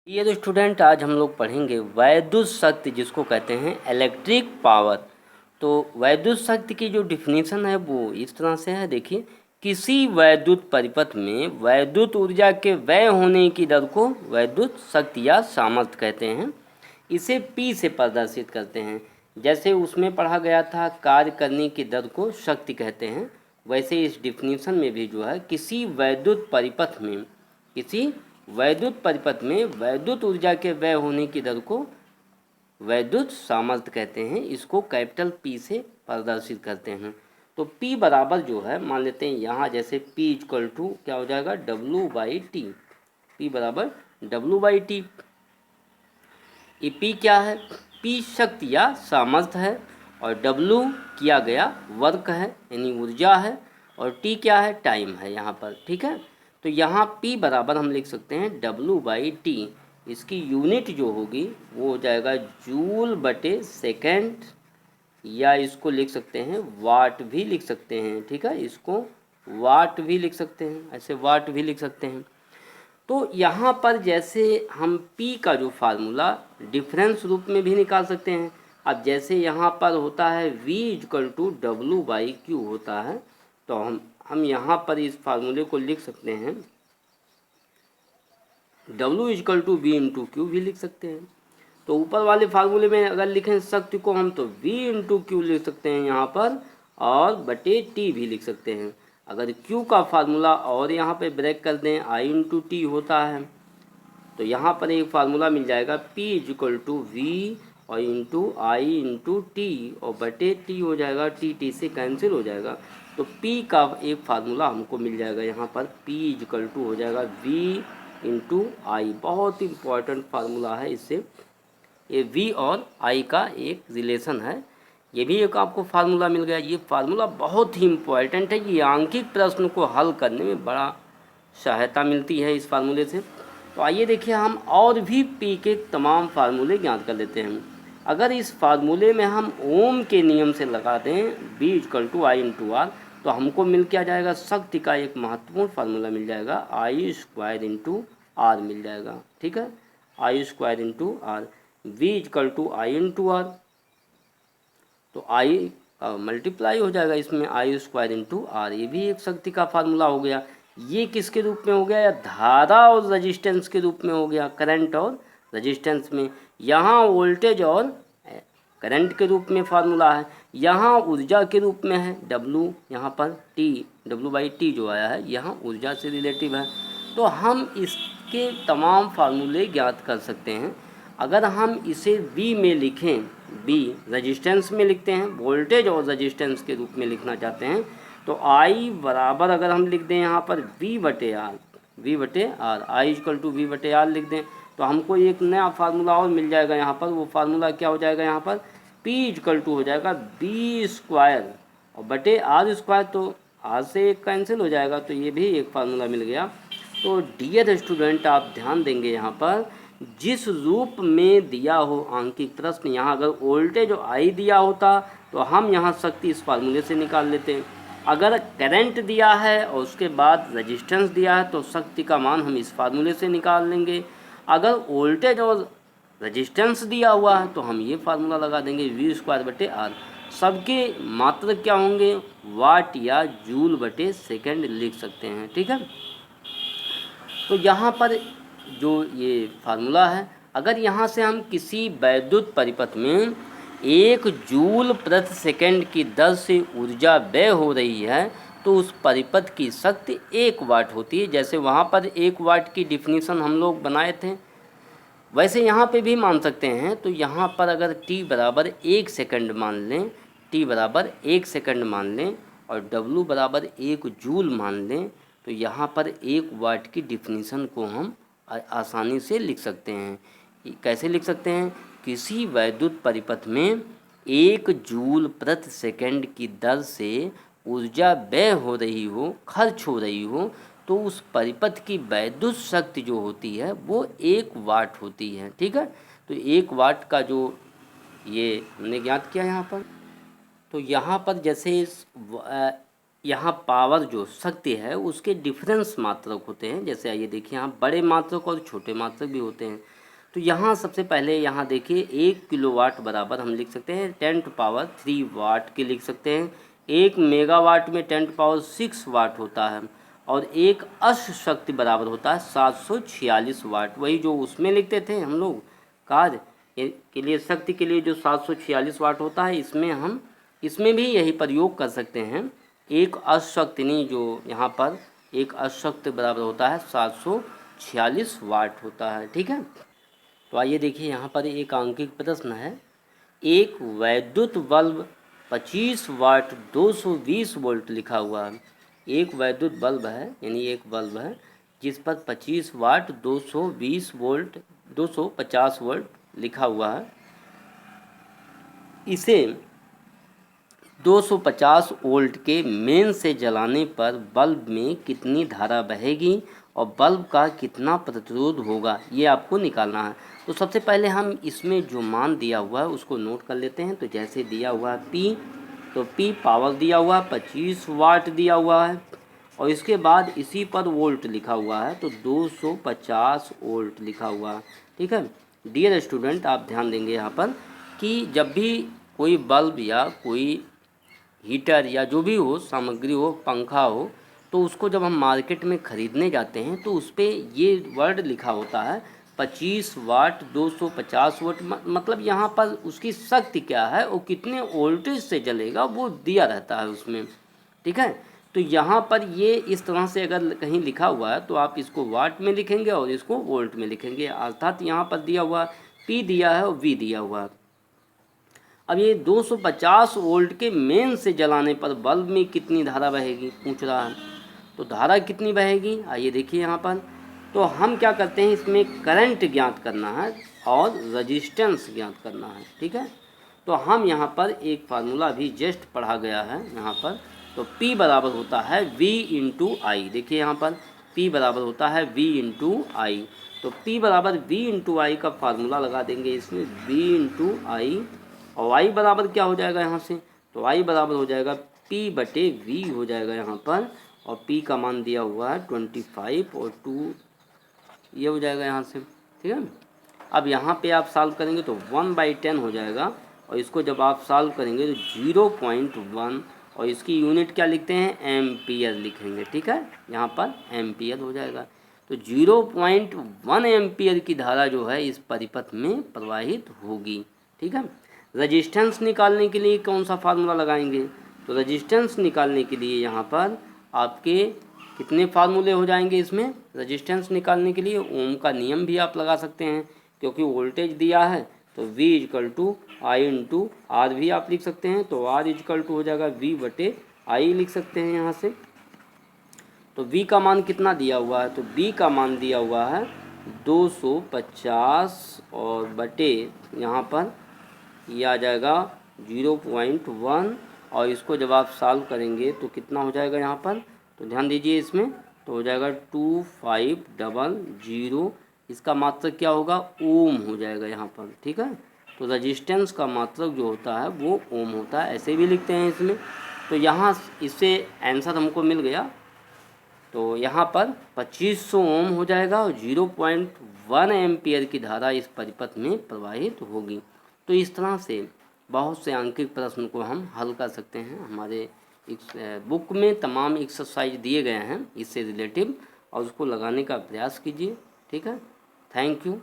ये तो स्टूडेंट आज हम लोग पढ़ेंगे वैद्युत शक्ति जिसको कहते हैं इलेक्ट्रिक पावर। तो वैद्युत शक्ति की जो डिफिनीशन है वो इस तरह से है, देखिए। किसी वैद्युत परिपथ में वैद्युत ऊर्जा के व्यय होने की दर को वैद्युत शक्ति या सामर्थ्य कहते हैं। इसे P से प्रदर्शित करते हैं। जैसे उसमें पढ़ा गया था कार्य करने की दर को शक्ति कहते हैं, वैसे इस डिफिनीशन में भी जो है किसी वैद्युत परिपथ में वैद्युत ऊर्जा के व्यय होने की दर को वैद्युत सामर्थ्य कहते हैं। इसको कैपिटल P से प्रदर्शित करते हैं। तो P बराबर जो है मान लेते हैं यहाँ, जैसे P इक्वल टू क्या हो जाएगा W/T। P बराबर W/T। ये P क्या है? P शक्ति या सामर्थ्य है और W किया गया वर्क है यानी ऊर्जा है और T क्या है? टाइम है यहाँ पर, ठीक है। तो यहाँ P बराबर हम लिख सकते हैं W/T। इसकी यूनिट जो होगी वो हो जाएगा जूल बटे सेकेंड, या इसको लिख सकते हैं वाट भी लिख सकते हैं, ठीक है। इसको वाट भी लिख सकते हैं, ऐसे वाट भी लिख सकते हैं। तो यहाँ पर जैसे हम P का जो फार्मूला डिफरेंस रूप में भी निकाल सकते हैं। अब जैसे यहाँ पर होता है V इक्वल टू W/Q होता है, तो हम यहाँ पर इस फार्मूले को लिख सकते हैं W equal to V into Q भी लिख सकते हैं। तो ऊपर वाले फार्मूले में अगर लिखें शक्ति को हम तो V इंटू क्यू लिख सकते हैं यहाँ पर, और बटे T भी लिख सकते हैं। अगर Q का फार्मूला और यहाँ पे ब्रेक कर दें I इंटू टी होता है, तो यहाँ पर एक फार्मूला मिल जाएगा P इक्वल टू V और इंटू I इंटू टी और बटे T हो जाएगा, T से कैंसिल हो जाएगा। तो P का एक फार्मूला हमको मिल जाएगा यहाँ पर, P इक्वल टू हो जाएगा V इंटू आई। बहुत इम्पॉर्टेंट फार्मूला है, इससे ये V और I का एक रिलेशन है। ये भी एक आपको फार्मूला मिल गया। ये फार्मूला बहुत ही इम्पॉर्टेंट है, ये आंकिक प्रश्न को हल करने में बड़ा सहायता मिलती है इस फार्मूले से। तो आइए देखिए, हम और भी P के तमाम फार्मूले ज्ञात कर लेते हैं। अगर इस फार्मूले में हम ओम के नियम से लगा दें B equal to I into R, तो हमको मिल क्या जाएगा? शक्ति का एक महत्वपूर्ण फार्मूला मिल जाएगा, आई स्क्वायर इंटू आर मिल जाएगा, ठीक है। I square into R, V equal to I into R, तो आई मल्टीप्लाई हो जाएगा इसमें आई स्क्वायर इंटू आर। ये भी एक शक्ति का फार्मूला हो गया। ये किसके रूप में हो गया? या धारा और रजिस्टेंस के रूप में हो गया, करंट और रजिस्टेंस में। यहाँ वोल्टेज और करंट के रूप में फार्मूला है, यहाँ ऊर्जा के रूप में है W, यहाँ पर T W/T जो आया है यहाँ ऊर्जा से रिलेटिव है। तो हम इसके तमाम फार्मूले ज्ञात कर सकते हैं। अगर हम इसे V में लिखें, B रजिस्टेंस में लिखते हैं, वोल्टेज और रजिस्टेंस के रूप में लिखना चाहते हैं, तो I बराबर अगर हम लिख दें यहाँ पर V/R, I equal to V/R लिख दें, तो हमको एक नया फार्मूला और मिल जाएगा यहाँ पर। वो फार्मूला क्या हो जाएगा? यहाँ पर P इक्वल टू हो जाएगा B स्क्वायर और बटे R स्क्वायर, तो R से एक कैंसिल हो जाएगा, तो ये भी एक फार्मूला मिल गया। तो डियर स्टूडेंट, आप ध्यान देंगे यहाँ पर जिस रूप में दिया हो आंकिक प्रश्न, यहाँ अगर वोल्टेज और आई दिया होता तो हम यहाँ शक्ति इस फार्मूले से निकाल लेते हैं। अगर करंट दिया है और उसके बाद रेजिस्टेंस दिया है तो शक्ति का मान हम इस फार्मूले से निकाल लेंगे। अगर वोल्टेज और रेजिस्टेंस दिया हुआ है तो हम ये फार्मूला लगा देंगे V स्क्वायर बटे आर। सबके मात्रक क्या होंगे? वाट या जूल बटे सेकेंड लिख सकते हैं, ठीक है। तो यहाँ पर जो ये फार्मूला है, अगर यहाँ से हम किसी वैद्युत परिपथ में 1 जूल प्रति सेकंड की दर से ऊर्जा व्यय हो रही है तो उस परिपथ की शक्ति 1 वाट होती है। जैसे वहाँ पर 1 वाट की डिफिनीशन हम लोग बनाए थे, वैसे यहाँ पे भी मान सकते हैं। तो यहाँ पर अगर T बराबर 1 सेकंड मान लें, T बराबर 1 सेकंड मान लें और W बराबर 1 जूल मान लें, तो यहाँ पर 1 वाट की डिफिनीशन को हम आसानी से लिख सकते हैं। कैसे लिख सकते हैं? किसी वैद्युत परिपथ में 1 जूल प्रति सेकंड की दर से ऊर्जा व्यय हो रही हो, खर्च हो रही हो, तो उस परिपथ की वैद्युत शक्ति जो होती है वो 1 वाट होती है, ठीक है। तो 1 वाट का जो ये हमने ज्ञात किया यहाँ पर, तो यहाँ पर जैसे यहाँ पावर जो शक्ति है उसके डिफरेंस मात्रक होते हैं। जैसे आइए देखिए, यहाँ बड़े मात्रक और छोटे मात्रक भी होते हैं। तो यहाँ सबसे पहले यहाँ देखिए 1 किलोवाट बराबर हम लिख सकते हैं 10⁻³ वाट के लिख सकते हैं। 1 मेगावाट में 10⁻6 वाट होता है और एक अश्व शक्ति बराबर होता है 746 वाट। वही जो उसमें लिखते थे हम लोग कार्य के लिए, शक्ति के लिए जो 746 वाट होता है, इसमें भी यही प्रयोग कर सकते हैं। एक अश्वशक्ति नहीं, जो यहाँ पर एक अश्वशक्ति बराबर होता है 746 वाट होता है। ठीक है, तो आइए देखिए यहाँ पर एक अंकित प्रश्न है। एक वैद्युत बल्ब 25 वाट 220 वोल्ट लिखा हुआ है। एक वैद्युत बल्ब है, यानी एक बल्ब है जिस पर 25 वाट 220 वोल्ट 250 वोल्ट लिखा हुआ है। इसे 250 वोल्ट के मेन से जलाने पर बल्ब में कितनी धारा बहेगी और बल्ब का कितना प्रतिरोध होगा, ये आपको निकालना है। तो सबसे पहले हम इसमें जो मान दिया हुआ है उसको नोट कर लेते हैं। तो जैसे दिया हुआ है P, तो P पावर दिया हुआ है 25 वाट दिया हुआ है और इसके बाद इसी पर वोल्ट लिखा हुआ है, तो 250 वोल्ट लिखा हुआ है। ठीक है डियर स्टूडेंट, आप ध्यान देंगे यहाँ पर कि जब भी कोई बल्ब या कोई हीटर या जो भी हो सामग्री हो, पंखा हो, तो उसको जब हम मार्केट में ख़रीदने जाते हैं तो उस पर ये वर्ड लिखा होता है 25 वाट 250 वाट। मतलब यहाँ पर उसकी शक्ति क्या है और कितने वोल्टेज से जलेगा वो दिया रहता है उसमें। ठीक है, तो यहाँ पर ये इस तरह से अगर कहीं लिखा हुआ है तो आप इसको वाट में लिखेंगे और इसको वोल्ट में लिखेंगे। अर्थात यहाँ पर दिया हुआ P दिया है और V दिया हुआ है। अब ये 250 वोल्ट के मेन से जलाने पर बल्ब में कितनी धारा बहेगी पूछ रहा है। तो धारा कितनी बहेगी, आइए देखिए यहाँ पर। तो हम क्या करते हैं, इसमें करंट ज्ञात करना है और रजिस्टेंस ज्ञात करना है। ठीक है, तो हम यहाँ पर एक फार्मूला भी जस्ट पढ़ा गया है यहाँ पर। तो P बराबर होता है V इंटू आई। देखिए यहाँ पर P बराबर होता है V इंटू आई। तो P बराबर V इंटू आई का फार्मूला लगा देंगे इसमें, V इंटू आई, और y बराबर क्या हो जाएगा यहाँ से, तो y बराबर हो जाएगा P/V हो जाएगा यहाँ पर। और P का मान दिया हुआ है 25 और 2 ये हो जाएगा यहाँ से। ठीक है, अब यहाँ पे आप सॉल्व करेंगे तो 1/10 हो जाएगा और इसको जब आप सॉल्व करेंगे तो 0.1 और इसकी यूनिट क्या लिखते हैं, एम्पियर लिखेंगे। ठीक है, यहाँ पर एम्पियर हो जाएगा। तो 0.1 एम्पियर की धारा जो है इस परिपथ में प्रवाहित होगी। ठीक है, रजिस्टेंस निकालने के लिए कौन सा फार्मूला लगाएंगे, तो रजिस्टेंस निकालने के लिए यहाँ पर आपके कितने फार्मूले हो जाएंगे इसमें रजिस्टेंस निकालने के लिए। ओम का नियम भी आप लगा सकते हैं क्योंकि वोल्टेज दिया है, तो V = I इंटू आर भी आप लिख सकते हैं। तो R = हो जाएगा V/I लिख सकते हैं यहाँ से। तो V का मान कितना दिया हुआ है, तो V का मान दिया हुआ है 250 और बटे यहाँ पर ये आ जाएगा 0.1 और इसको जब आप सॉल्व करेंगे तो कितना हो जाएगा यहाँ पर, तो ध्यान दीजिए इसमें, तो हो जाएगा 2500। इसका मात्रक क्या होगा, ओम हो जाएगा यहाँ पर। ठीक है, तो रजिस्टेंस का मात्रक जो होता है वो ओम होता है, ऐसे भी लिखते हैं इसमें। तो यहाँ इससे आंसर हमको मिल गया। तो यहाँ पर 2500 ओम हो जाएगा और 0.1 एम्पियर की धारा इस परिपथ में प्रवाहित होगी। तो इस तरह से बहुत से अंकित प्रश्न को हम हल कर सकते हैं। हमारे बुक में तमाम एक्सरसाइज दिए गए हैं इससे रिलेटिव, और उसको लगाने का प्रयास कीजिए। ठीक है, थैंक यू।